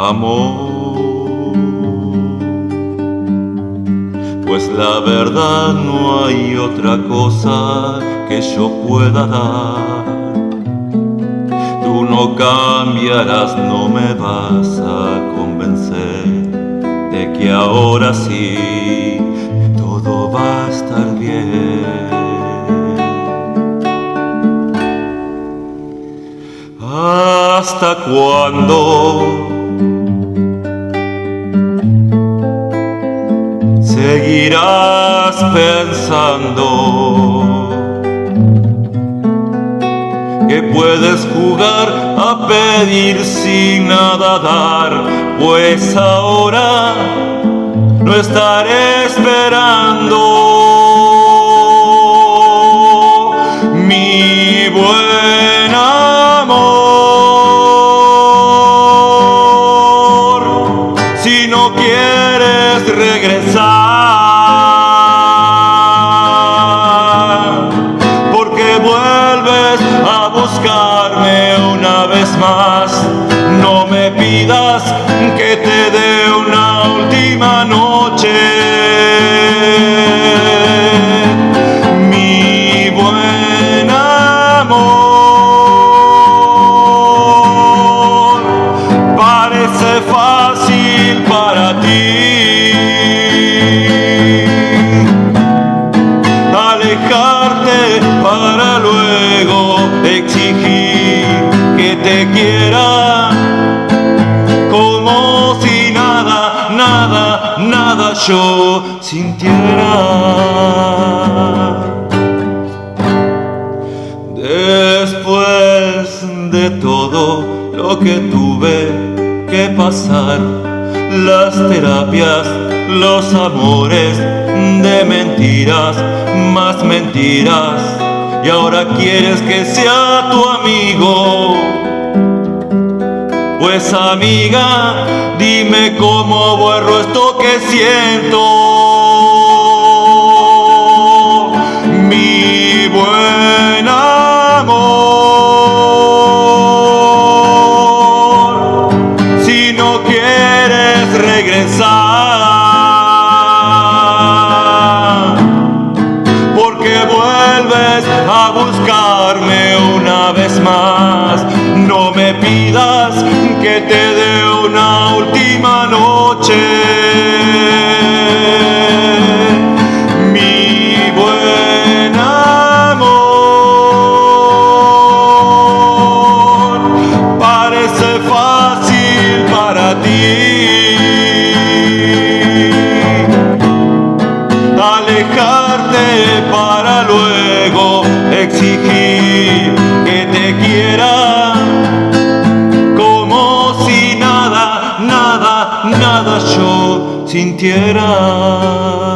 amor, pues la verdad no hay otra cosa que yo pueda dar. Tú no cambiarás, no me vas a convencer de que ahora sí todo va a estar bien. ¿Hasta cuándo seguirás pensando que puedes jugar a pedir sin nada dar? Pues ahora no estaré esperando, mi buen amor. Si no quieres regresar, porque vuelves a buscarme una vez más, no me pidas que te dé una última noche, mi buen amor. Parece fácil para ti alejarte para luego exigir que te quiera, como si nada, nada, nada yo sintiera. Después de todo lo que tuve que pasar, las terapias, los amores de mentiras, más mentiras, y ahora quieres que sea tu amigo. Pues amiga, dime cómo borro esto que siento, mi buen amor. Si no quieres regresar, porque vuelves a buscarme una vez más, no me pidas que te dé una última noche, mi buen amor. Parece fácil para ti alejarte para luego exigir que te quiera, como si nada, nada, nada yo sintiera.